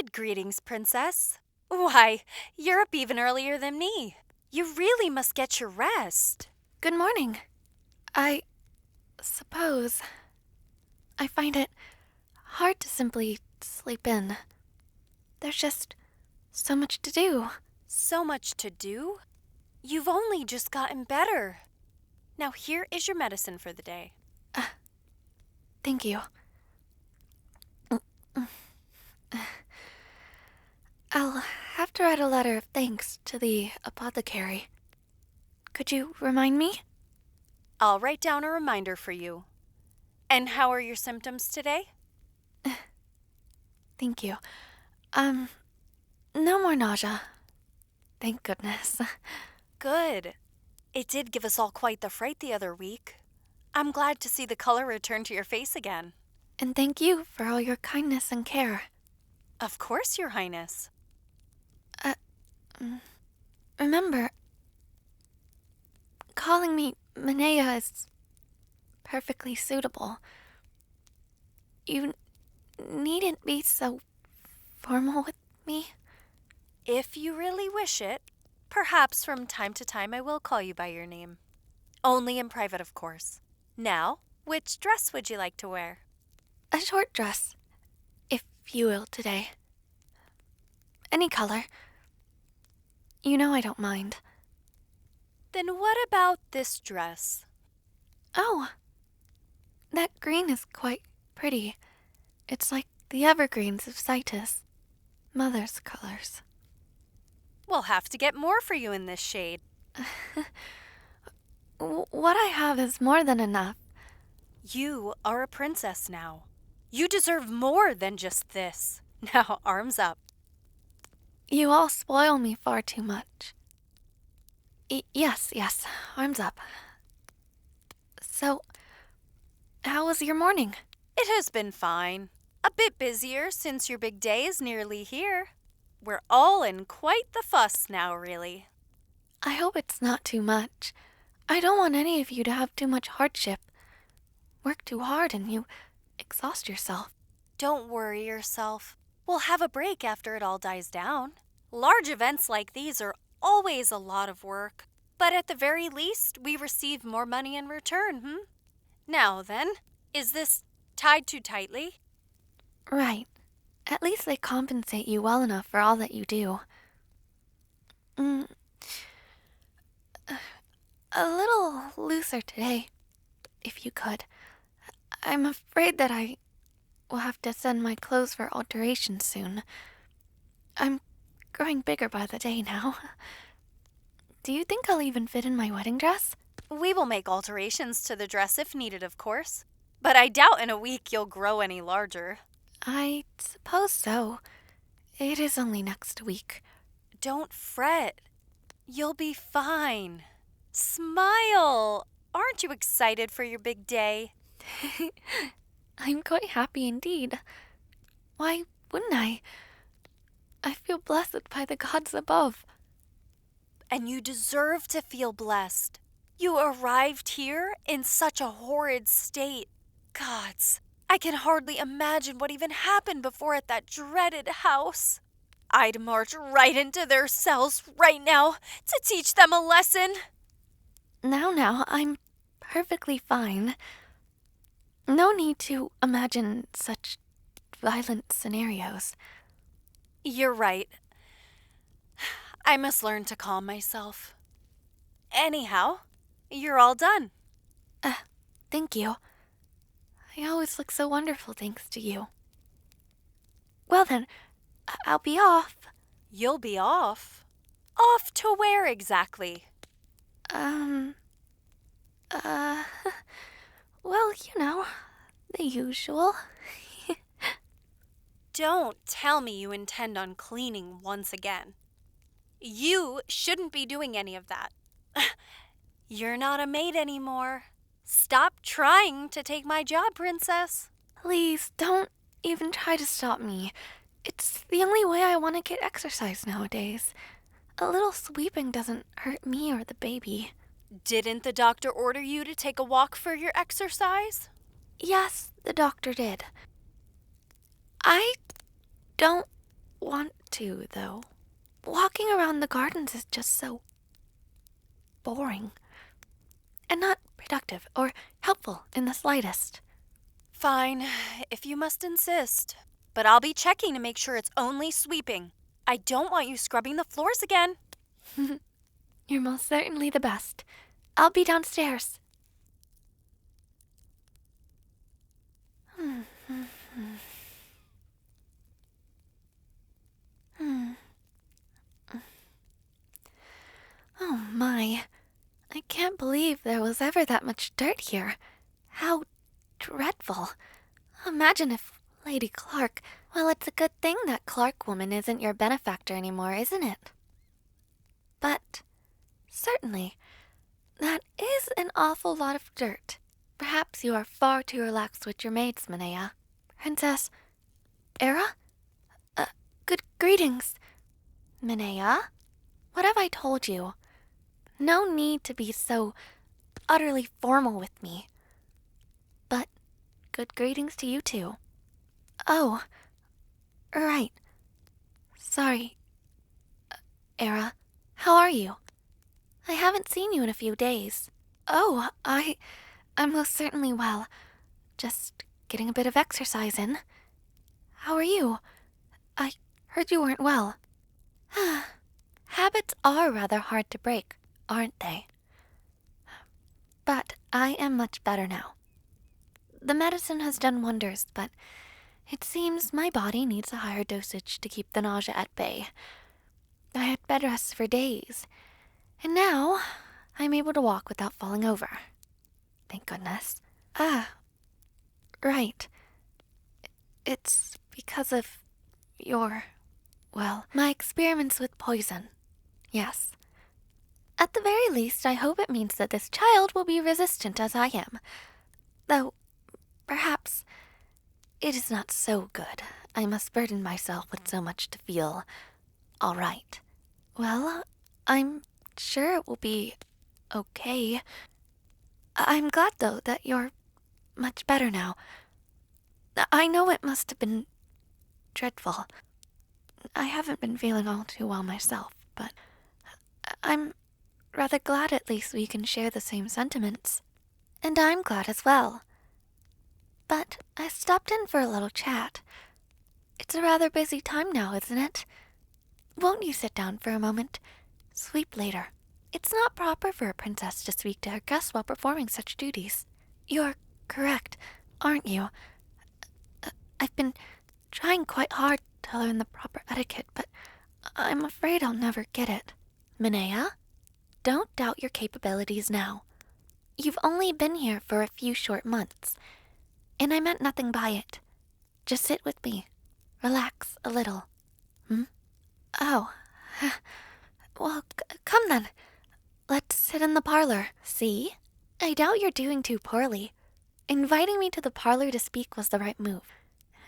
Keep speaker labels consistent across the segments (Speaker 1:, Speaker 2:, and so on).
Speaker 1: Good greetings, Princess. Why, you're up even earlier than me. You really must get your rest.
Speaker 2: Good morning. I suppose I find it hard to simply sleep in. There's just so much to do.
Speaker 1: So much to do? You've only just gotten better. Now here is your medicine for the day.
Speaker 2: Thank you. I'll have to write a letter of thanks to the apothecary. Could you remind me?
Speaker 1: I'll write down a reminder for you. And how are your symptoms today?
Speaker 2: Thank you. No more nausea. Thank goodness.
Speaker 1: Good. It did give us all quite the fright the other week. I'm glad to see the color return to your face again.
Speaker 2: And thank you for all your kindness and care.
Speaker 1: Of course, Your Highness.
Speaker 2: Remember, calling me Minaea is perfectly suitable. You needn't be so formal with me.
Speaker 1: If you really wish it, perhaps from time to time I will call you by your name. Only in private, of course. Now, which dress would you like to wear?
Speaker 2: A short dress, if you will, today. Any color. You know I don't mind.
Speaker 1: Then what about this dress?
Speaker 2: Oh, that green is quite pretty. It's like the evergreens of Citus, Mother's colors.
Speaker 1: We'll have to get more for you in this shade.
Speaker 2: What I have is more than enough.
Speaker 1: You are a princess now. You deserve more than just this. Now, arms up.
Speaker 2: You all spoil me far too much. Yes, arms up. So, how was your morning?
Speaker 1: It has been fine. A bit busier since your big day is nearly here. We're all in quite the fuss now, really.
Speaker 2: I hope it's not too much. I don't want any of you to have too much hardship. Work too hard and you exhaust yourself.
Speaker 1: Don't worry yourself. We'll have a break after it all dies down. Large events like these are always a lot of work. But at the very least, we receive more money in return, Now then, is this tied too tightly?
Speaker 2: Right. At least they compensate you well enough for all that you do. A little looser today, if you could. I'm afraid that I will have to send my clothes for alteration soon. I'm growing bigger by the day now. Do you think I'll even fit in my wedding dress?
Speaker 1: We will make alterations to the dress if needed, of course. But I doubt in a week you'll grow any larger.
Speaker 2: I suppose so. It is only next week.
Speaker 1: Don't fret. You'll be fine. Smile! Aren't you excited for your big day?
Speaker 2: I'm quite happy indeed. Why wouldn't I? I feel blessed by the gods above.
Speaker 1: And you deserve to feel blessed. You arrived here in such a horrid state. Gods, I can hardly imagine what even happened before at that dreaded house. I'd march right into their cells right now to teach them a lesson.
Speaker 2: Now, I'm perfectly fine. No need to imagine such violent scenarios.
Speaker 1: You're right. I must learn to calm myself. Anyhow, you're all done.
Speaker 2: Thank you. I always look so wonderful thanks to you. Well then, I'll be off.
Speaker 1: You'll be off? Off to where exactly?
Speaker 2: Well, you know, the usual.
Speaker 1: Don't tell me you intend on cleaning once again. You shouldn't be doing any of that. You're not a maid anymore. Stop trying to take my job, Princess.
Speaker 2: Please, don't even try to stop me. It's the only way I want to get exercise nowadays. A little sweeping doesn't hurt me or the baby.
Speaker 1: Didn't the doctor order you to take a walk for your exercise?
Speaker 2: Yes, the doctor did. I don't want to, though. Walking around the gardens is just so boring. And not productive or helpful in the slightest.
Speaker 1: Fine, if you must insist. But I'll be checking to make sure it's only sweeping. I don't want you scrubbing the floors again.
Speaker 2: You're most certainly the best. I'll be downstairs. Oh my. I can't believe there was ever that much dirt here. How dreadful. Imagine if Lady Clark... Well, it's a good thing that Clark woman isn't your benefactor anymore, isn't it? But, certainly, that is an awful lot of dirt. Perhaps you are far too relaxed with your maids, Minaea. Princess... Era? Good greetings. Minaea? What have I told you? No need to be so utterly formal with me. But good greetings to you too. Oh, right. Sorry. Era, how are you? I haven't seen you in a few days. Oh, I'm most certainly well. Just getting a bit of exercise in. How are you? I heard you weren't well. Habits are rather hard to break, aren't they? But I am much better now. The medicine has done wonders, but it seems my body needs a higher dosage to keep the nausea at bay. I had bed rest for days, and now I'm able to walk without falling over. Thank goodness. Right. It's because of my experiments with poison. Yes. At the very least, I hope it means that this child will be resistant as I am. Though, perhaps, it is not so good. I must burden myself with so much to feel all right. Well, I'm sure it will be okay. I'm glad, though, that you're much better now. I know it must have been dreadful. I haven't been feeling all too well myself, but I'm rather glad at least we can share the same sentiments. And I'm glad as well. But I stopped in for a little chat. It's a rather busy time now, isn't it? Won't you sit down for a moment? Sweep later. It's not proper for a princess to speak to her guests while performing such duties. You're correct, aren't you? I've been trying quite hard to learn the proper etiquette, but I'm afraid I'll never get it. Minaea, don't doubt your capabilities now. You've only been here for a few short months, and I meant nothing by it. Just sit with me. Relax a little. Oh. Well, come then. Let's sit in the parlor. See? I doubt you're doing too poorly. Inviting me to the parlor to speak was the right move.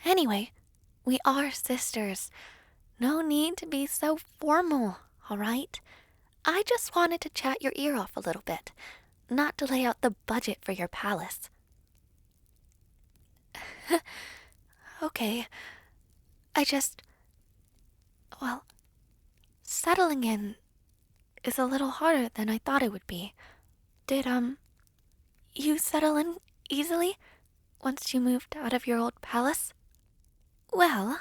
Speaker 2: Anyway, we are sisters. No need to be so formal, all right? I just wanted to chat your ear off a little bit, not to lay out the budget for your palace. Okay. Settling in is a little harder than I thought it would be. Did, you settle in easily once you moved out of your old palace? Well,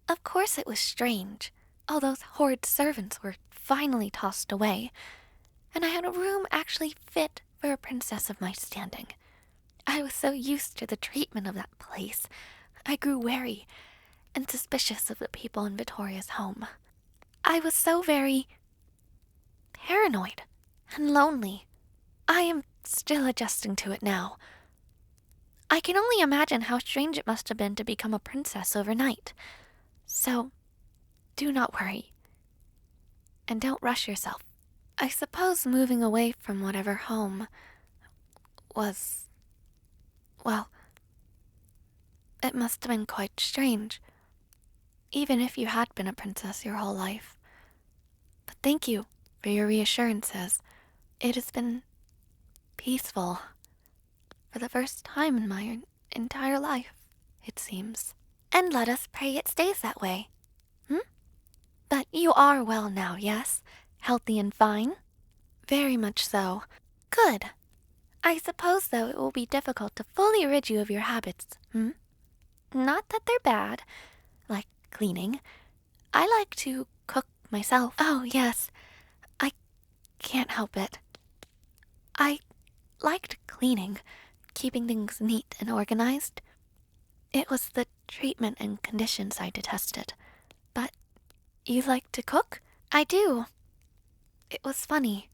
Speaker 2: of course it was strange. All those horrid servants were finally tossed away, and I had a room actually fit for a princess of my standing. I was so used to the treatment of that place, I grew wary and suspicious of the people in Vittoria's home. I was so very paranoid and lonely. I am still adjusting to it now. I can only imagine how strange it must have been to become a princess overnight. So, do not worry. And don't rush yourself. I suppose moving away from whatever home was... well, it must have been quite strange, even if you had been a princess your whole life. But thank you for your reassurances. It has been peaceful for the first time in my entire life, it seems. And let us pray it stays that way. But you are well now, yes? Healthy and fine? Very much so. Good. I suppose, though, it will be difficult to fully rid you of your habits, hmm? Not that they're bad, like cleaning. I like to cook myself. Oh, yes. I can't help it. I liked cleaning, keeping things neat and organized. It was the treatment and conditions I detested. But you like to cook? I do. It was funny.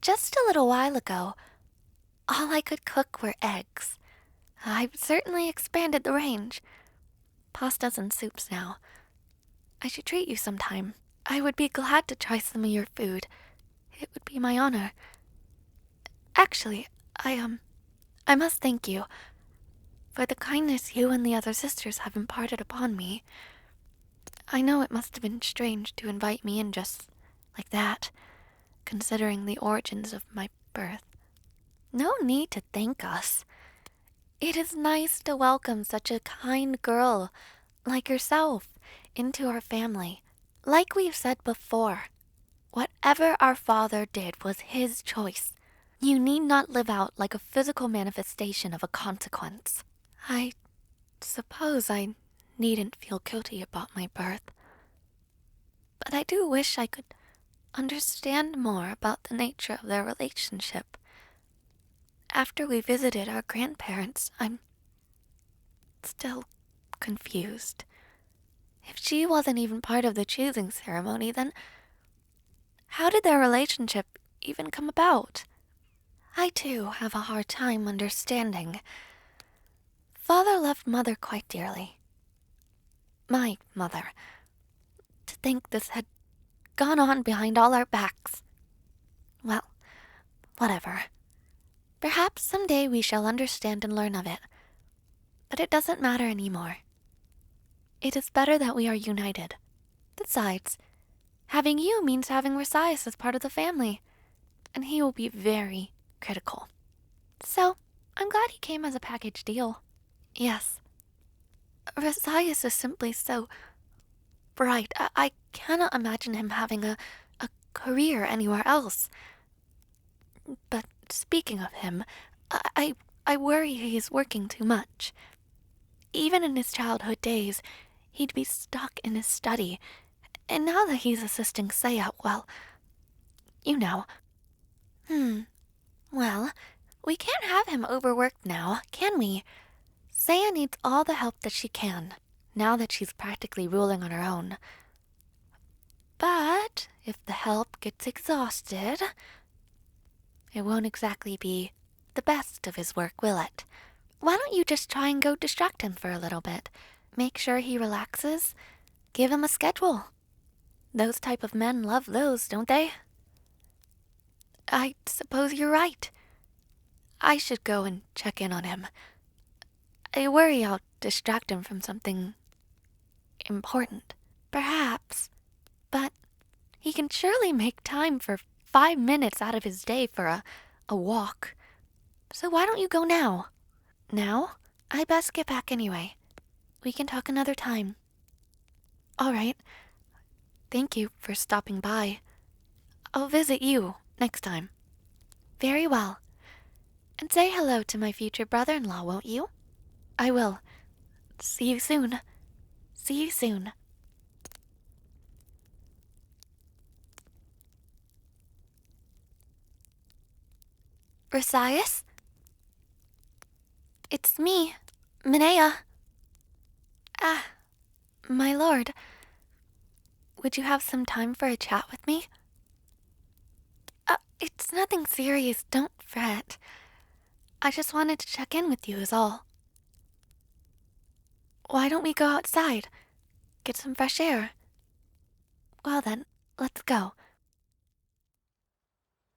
Speaker 2: Just a little while ago, all I could cook were eggs. I've certainly expanded the range. Pastas and soups now. I should treat you sometime. I would be glad to try some of your food. It would be my honor. Actually, I must thank you for the kindness you and the other sisters have imparted upon me. I know it must have been strange to invite me in just like that, considering the origins of my birth. No need to thank us. It is nice to welcome such a kind girl like yourself into our family. Like we've said before, whatever our father did was his choice. You need not live out like a physical manifestation of a consequence. I suppose I needn't feel guilty about my birth. But I do wish I could understand more about the nature of their relationship. After we visited our grandparents, I'm still confused. If she wasn't even part of the choosing ceremony, then how did their relationship even come about? I too have a hard time understanding. Father loved Mother quite dearly. My mother. To think this had gone on behind all our backs. Well, whatever. Perhaps someday we shall understand and learn of it. But it doesn't matter anymore. It is better that we are united. Besides, having you means having Resaias as part of the family, and he will be very critical. So, I'm glad he came as a package deal. Yes. Resaias is simply so bright. I cannot imagine him having a career anywhere else. But speaking of him, I worry he is working too much. Even in his childhood days, he'd be stuck in his study. And now that he's assisting Seia, well, you know. Well, we can't have him overworked now, can we? Seia needs all the help that she can, now that she's practically ruling on her own. But if the help gets exhausted, it won't exactly be the best of his work, will it? Why don't you just try and go distract him for a little bit? Make sure he relaxes. Give him a schedule. Those type of men love those, don't they? I suppose you're right. I should go and check in on him. I worry I'll distract him from something important. Perhaps. But he can surely make time for 5 minutes out of his day for a walk. So why don't you go now? Now? I best get back anyway. We can talk another time. All right. Thank you for stopping by. I'll visit you next time. Very well. And say hello to my future brother-in-law, won't you? I will. See you soon. See you soon. Resaias? It's me, Minaea. Ah, my lord. Would you have some time for a chat with me? It's nothing serious, don't fret. I just wanted to check in with you is all. Why don't we go outside? Get some fresh air? Well then, let's go.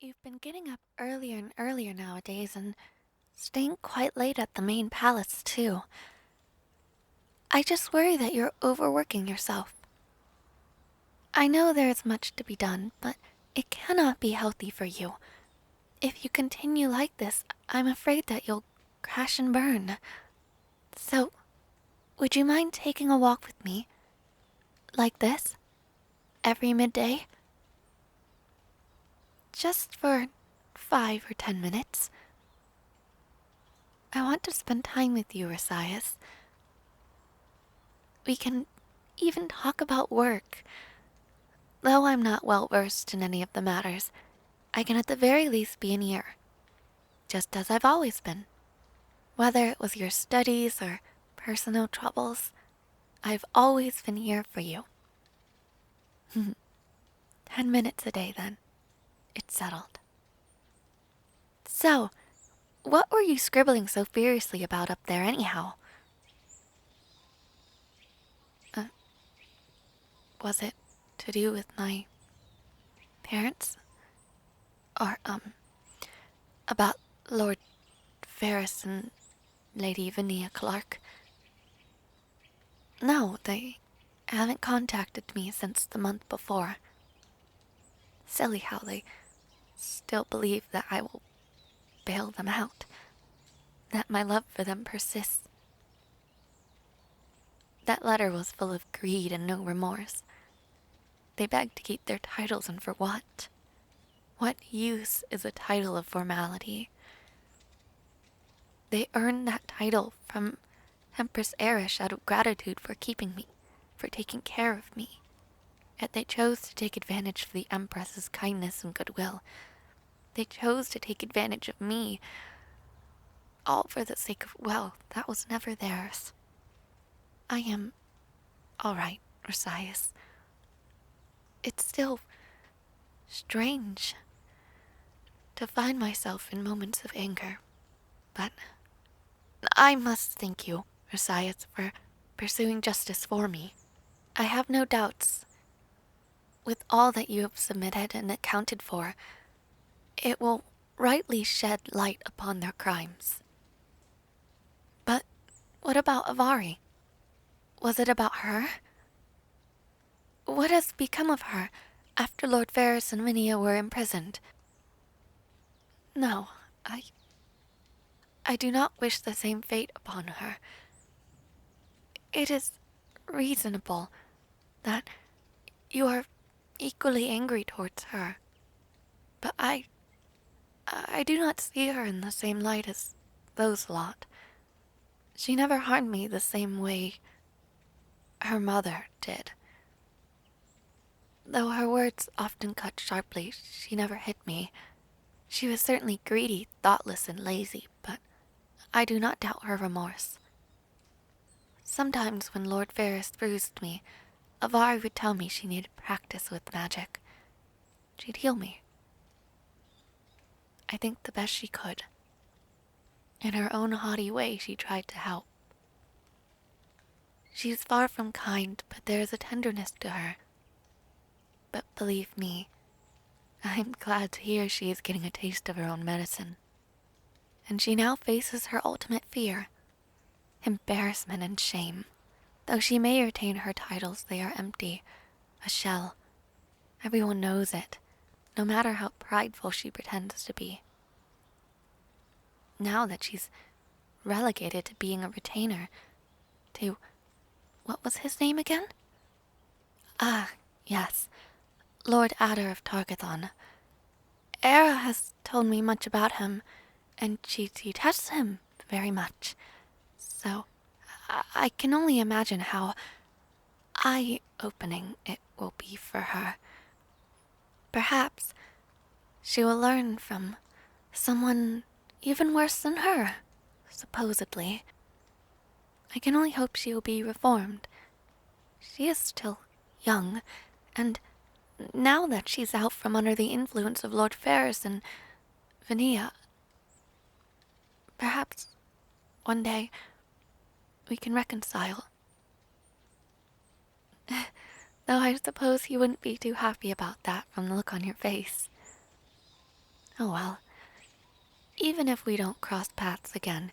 Speaker 2: You've been getting up earlier and earlier nowadays and staying quite late at the main palace too. I just worry that you're overworking yourself. I know there is much to be done, but it cannot be healthy for you. If you continue like this, I'm afraid that you'll crash and burn. So, would you mind taking a walk with me? Like this? every midday. Just for 5 or 10 minutes. I want to spend time with you, Resaias. We can even talk about work. Though I'm not well versed in any of the matters, I can at the very least be an ear, just as I've always been. Whether it was your studies or personal troubles, I've always been here for you. 10 minutes a day, then. It's settled. So, what were you scribbling so furiously about up there anyhow? Was it to do with my parents? Or, about Lord Ferris and Lady Minaea Clark? No, they haven't contacted me since the month before. Silly how they still believe that I will bail them out, that my love for them persists. That letter was full of greed and no remorse. They begged to keep their titles, and for what? What use is a title of formality? They earned that title from Empress Erish out of gratitude for keeping me, for taking care of me. Yet they chose to take advantage of the Empress's kindness and goodwill. They chose to take advantage of me, all for the sake of wealth that was never theirs. I am all right, Resaias. It's still strange to find myself in moments of anger, but I must thank you, Resaias, for pursuing justice for me. I have no doubts. With all that you have submitted and accounted for, it will rightly shed light upon their crimes. But what about Avari? Was it about her? What has become of her after Lord Ferris and Minaea were imprisoned? No, I do not wish the same fate upon her. It is reasonable that you are equally angry towards her, but I do not see her in the same light as those lot. She never harmed me the same way her mother did. Though her words often cut sharply, she never hit me. She was certainly greedy, thoughtless, and lazy, but I do not doubt her remorse. Sometimes when Lord Ferris bruised me, Avari would tell me she needed practice with magic. She'd heal me. I think the best she could. In her own haughty way, she tried to help. She's far from kind, but there is a tenderness to her. But believe me, I'm glad to hear she is getting a taste of her own medicine. And she now faces her ultimate fear, embarrassment and shame. Though she may retain her titles, they are empty, a shell. Everyone knows it, no matter how prideful she pretends to be. Now that she's relegated to being a retainer, to... what was his name again? Ah, yes, Lord Adder of Targathon. Era has told me much about him, and she detests him very much. So, I can only imagine how eye-opening it will be for her. Perhaps she will learn from someone even worse than her, supposedly. I can only hope she will be reformed. She is still young, and now that she's out from under the influence of Lord Ferris and Minaea, perhaps one day we can reconcile. Though I suppose you wouldn't be too happy about that from the look on your face. Oh well, even if we don't cross paths again,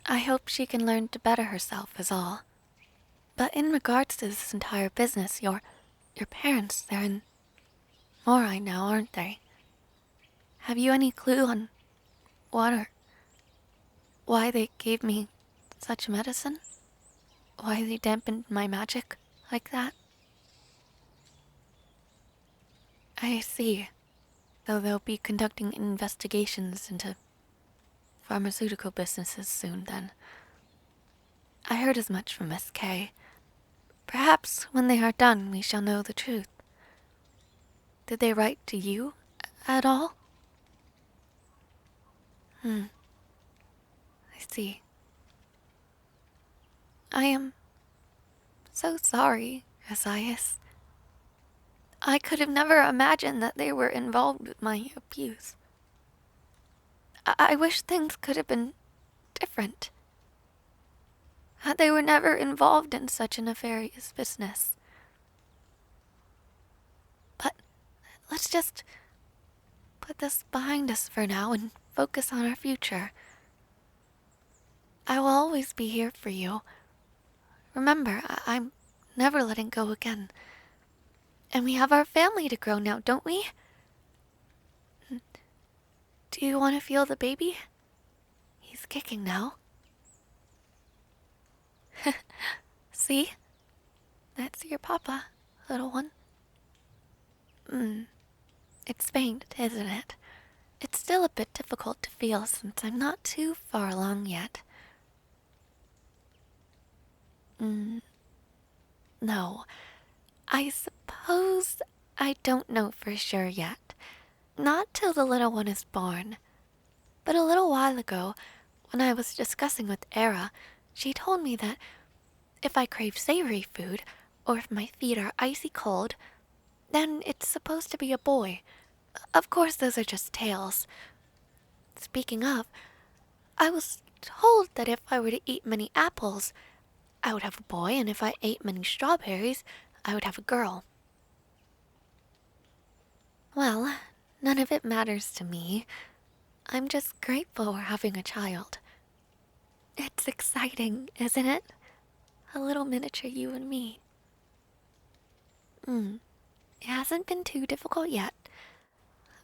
Speaker 2: I hope she can learn to better herself is all. But in regards to this entire business, your parents, they're in Morai now, aren't they? Have you any clue on what or why they gave me such medicine? Why they dampened my magic like that? I see. Though they'll be conducting investigations into pharmaceutical businesses soon then. I heard as much from Miss K. Perhaps when they are done we shall know the truth. Did they write to you at all? I see. I am so sorry, Resaias. I could have never imagined that they were involved with my abuse. I wish things could have been different. That they were never involved in such a nefarious business. But let's just put this behind us for now and focus on our future. I will always be here for you. Remember, I'm never letting go again. And we have our family to grow now, don't we? Do you want to feel the baby? He's kicking now. See? That's your papa, little one. It's faint, isn't it? It's still a bit difficult to feel since I'm not too far along yet. No. I suppose I don't know for sure yet. Not till the little one is born. But a little while ago, when I was discussing with Era, she told me that if I crave savory food, or if my feet are icy cold, then it's supposed to be a boy. Of course, those are just tales. Speaking of, I was told that if I were to eat many apples, I would have a boy, and if I ate many strawberries, I would have a girl. Well, none of it matters to me. I'm just grateful we're having a child. It's exciting, isn't it? A little miniature you and me. It hasn't been too difficult yet.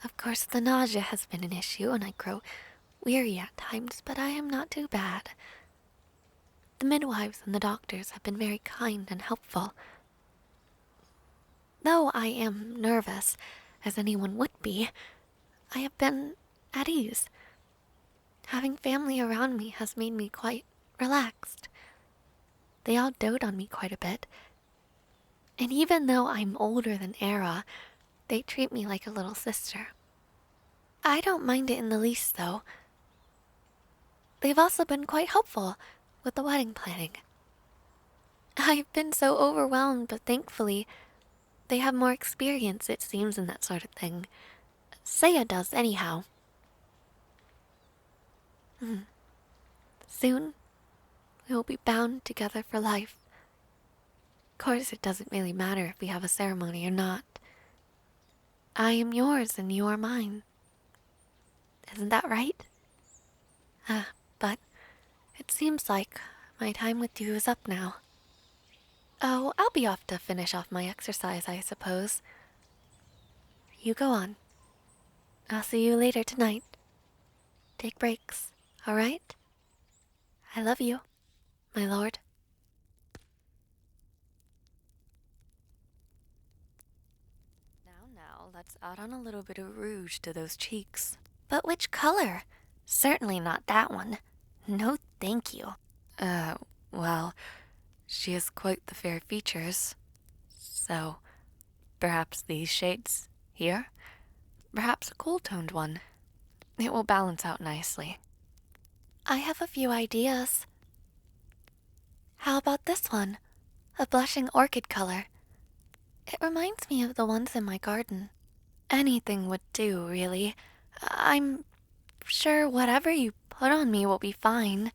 Speaker 2: Of course, the nausea has been an issue, and I grow weary at times, but I am not too bad. The midwives and the doctors have been very kind and helpful. Though I am nervous, as anyone would be, I have been at ease. Having family around me has made me quite relaxed. They all dote on me quite a bit. And even though I'm older than Era, they treat me like a little sister. I don't mind it in the least, though. They've also been quite helpful with the wedding planning. I've been so overwhelmed, but thankfully, they have more experience, it seems, in that sort of thing. Seia does, anyhow. Soon, we will be bound together for life. Of course, it doesn't really matter if we have a ceremony or not. I am yours and you are mine. Isn't that right? But it seems like my time with you is up now. Oh, I'll be off to finish off my exercise, I suppose. You go on. I'll see you later tonight. Take breaks, all right? I love you, my lord. Now, let's add on a little bit of rouge to those cheeks. But which color? Certainly not that one. No, thank you. Well, she has quite the fair features. So, perhaps these shades here? Perhaps a cool-toned one. It will balance out nicely. I have a few ideas. How about this one? A blushing orchid color. It reminds me of the ones in my garden. Anything would do, really. I'm sure whatever you put on me will be fine.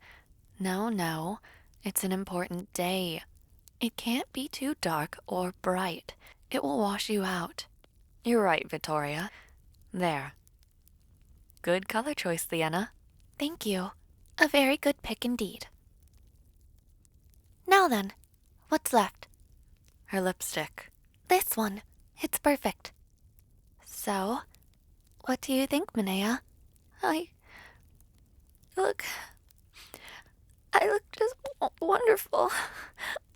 Speaker 2: No, it's an important day. It can't be too dark or bright. It will wash you out. You're right, Vittoria. There. Good color choice, Sienna. Thank you. A very good pick indeed. Now then, what's left? Her lipstick. This one. It's perfect. So, what do you think, Minaea? I look just wonderful.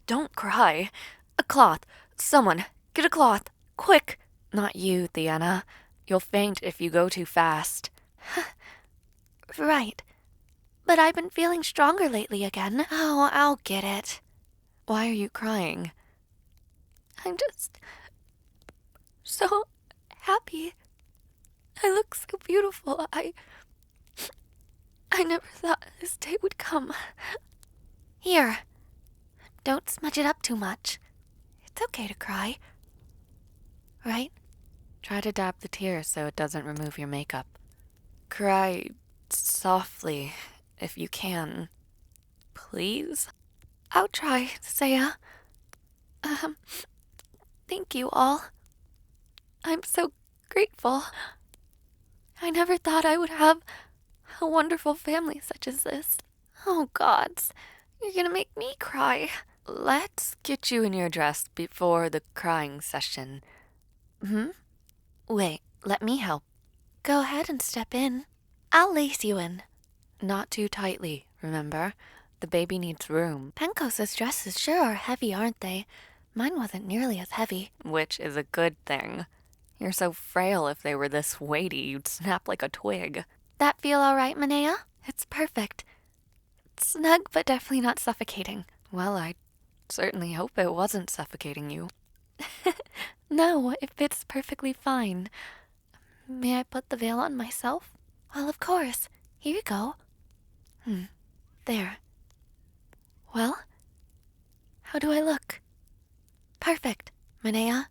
Speaker 2: Don't cry. A cloth. Someone, get a cloth. Quick. Not you, Theana. You'll faint if you go too fast. Right. But I've been feeling stronger lately again. Oh, I'll get it. Why are you crying? I'm just so happy. I look so beautiful. I never thought this day would come. Here. Don't smudge it up too much. It's okay to cry. Right? Try to dab the tears so it doesn't remove your makeup. Cry softly, if you can. Please? I'll try, Seia. Thank you all. I'm so grateful. I never thought I would have a wonderful family such as this. Oh, gods, you're gonna make me cry. Let's get you in your dress before the crying session. Wait, let me help. Go ahead and step in. I'll lace you in. Not too tightly, remember? The baby needs room. Pencos's dresses sure are heavy, aren't they? Mine wasn't nearly as heavy. Which is a good thing. You're so frail if they were this weighty, you'd snap like a twig. That feel all right, Minaea? It's perfect. Snug, but definitely not suffocating. Well, I certainly hope it wasn't suffocating you. No, it fits perfectly fine. May I put the veil on myself? Well, of course. Here you go. There. Well, how do I look? Perfect, Minaea.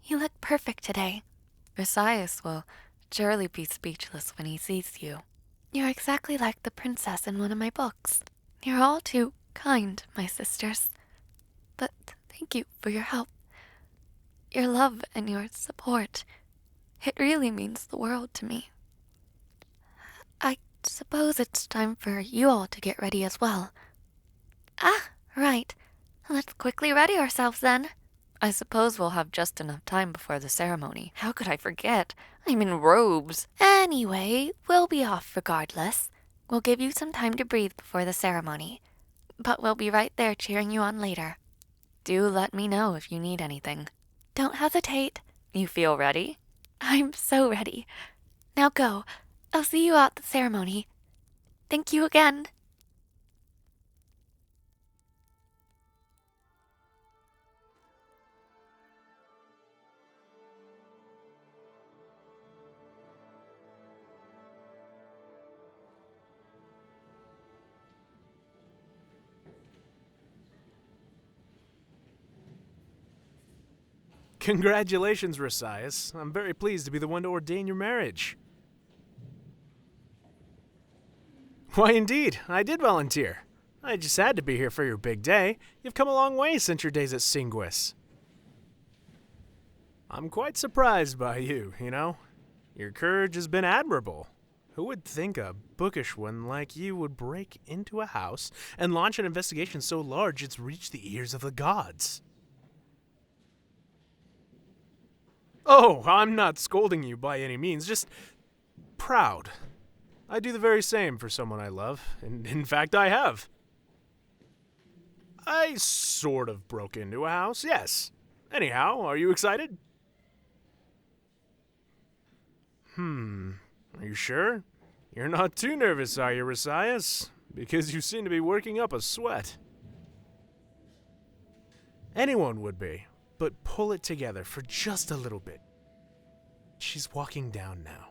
Speaker 2: You look perfect today. Resaias will surely be speechless when he sees you. You're exactly like the princess in one of my books. You're all too kind, my sisters. But thank you for your help. Your love and your support. It really means the world to me. I suppose it's time for you all to get ready as well. Ah, right. Let's quickly ready ourselves then. I suppose we'll have just enough time before the ceremony. How could I forget? I'm in robes. Anyway, we'll be off regardless. We'll give you some time to breathe before the ceremony. But we'll be right there cheering you on later. Do let me know if you need anything. Don't hesitate. You feel ready? I'm so ready. Now go. I'll see you at the ceremony. Thank you again.
Speaker 3: Congratulations, Resaias. I'm very pleased to be the one to ordain your marriage. Why, indeed, I did volunteer. I just had to be here for your big day. You've come a long way since your days at Singuis. I'm quite surprised by you, you know? Your courage has been admirable. Who would think a bookish one like you would break into a house and launch an investigation so large it's reached the ears of the gods? Oh, I'm not scolding you by any means, just proud. I do the very same for someone I love, and in fact I have. I sort of broke into a house, yes. Anyhow, are you excited? Are you sure? You're not too nervous, are you, Resaias? Because you seem to be working up a sweat. Anyone would be. But pull it together for just a little bit. She's walking down now.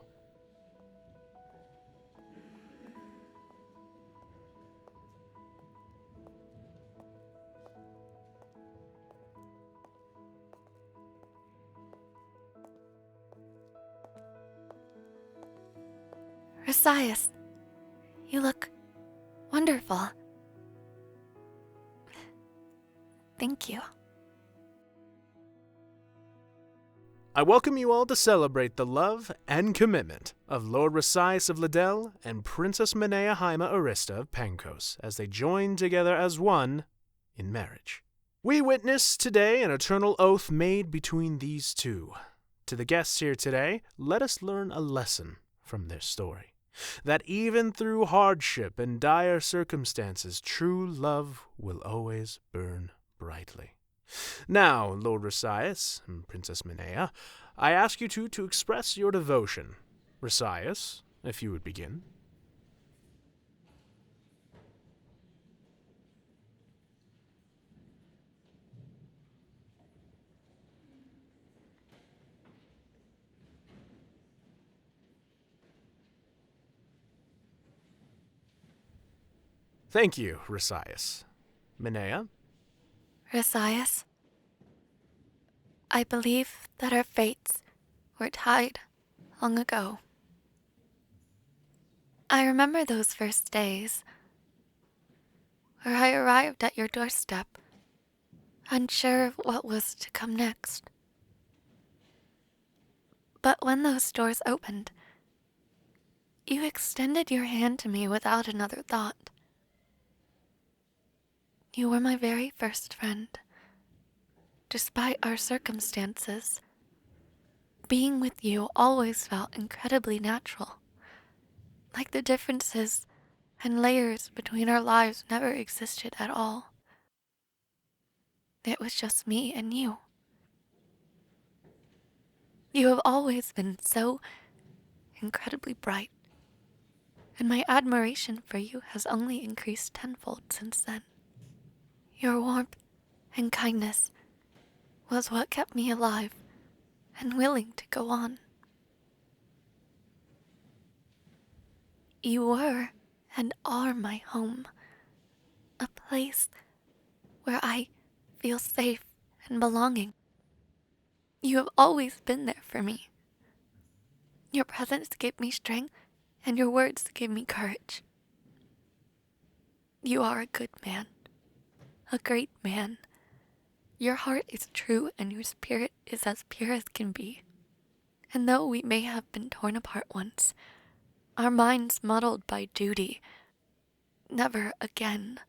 Speaker 2: Resaias, you look wonderful. Thank you.
Speaker 3: I welcome you all to celebrate the love and commitment of Lord Resaias of Liddell and Princess Minaea Haima Arista of Pankos as they join together as one in marriage. We witness today an eternal oath made between these two. To the guests here today, let us learn a lesson from their story. That even through hardship and dire circumstances, true love will always burn brightly. Now, Lord Resaias and Princess Minaea, I ask you two to express your devotion. Resaias, if you would begin. Thank you, Resaias. Minaea?
Speaker 2: Resaias, I believe that our fates were tied long ago. I remember those first days where I arrived at your doorstep, unsure of what was to come next. But when those doors opened, you extended your hand to me without another thought. You were my very first friend. Despite our circumstances, being with you always felt incredibly natural, like the differences and layers between our lives never existed at all. It was just me and you. You have always been so incredibly bright, and my admiration for you has only increased tenfold since then. Your warmth and kindness was what kept me alive and willing to go on. You were and are my home, a place where I feel safe and belonging. You have always been there for me. Your presence gave me strength, and your words gave me courage. You are a good man, a great man. Your heart is true, and your spirit is as pure as can be. And though we may have been torn apart once, our minds muddled by duty, never again.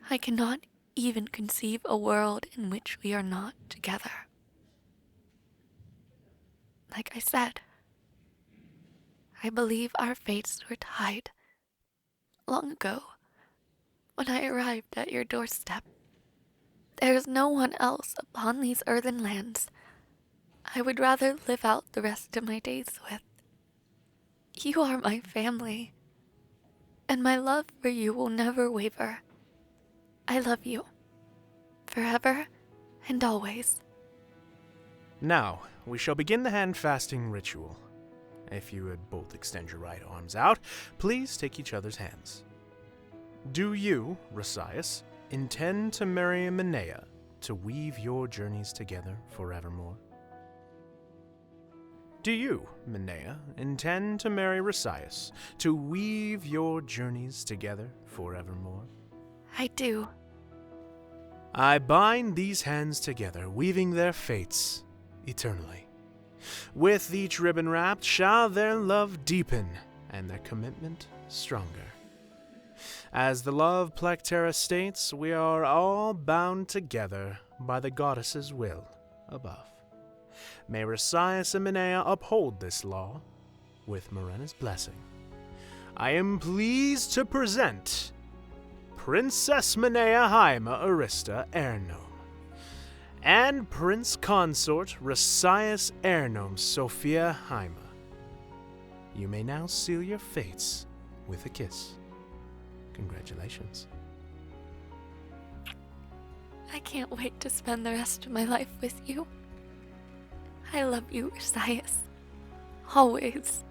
Speaker 2: I cannot even conceive a world in which we are not together. Like I said, I believe our fates were tied long ago when I arrived at your doorstep. There is no one else upon these earthen lands I would rather live out the rest of my days with. You are my family, and my love for you will never waver. I love you, forever and always.
Speaker 3: Now, we shall begin the hand-fasting ritual. If you would both extend your right arms out, please take each other's hands. Do you, Resaias, intend to marry Minaea to weave your journeys together forevermore? Do you, Minaea, intend to marry Resaias to weave your journeys together forevermore?
Speaker 2: I do.
Speaker 3: I bind these hands together, weaving their fates eternally. With each ribbon wrapped shall their love deepen and their commitment stronger. As the love Plectera states, we are all bound together by the goddess's will above. May Resaias and Minaea uphold this law with Morena's blessing. I am pleased to present Princess Minaea Haima Arista Ernom and Prince Consort Resaias Ernom Sophia Haima. You may now seal your fates with a kiss. Congratulations.
Speaker 2: I can't wait to spend the rest of my life with you. I love you, Resaias. Always.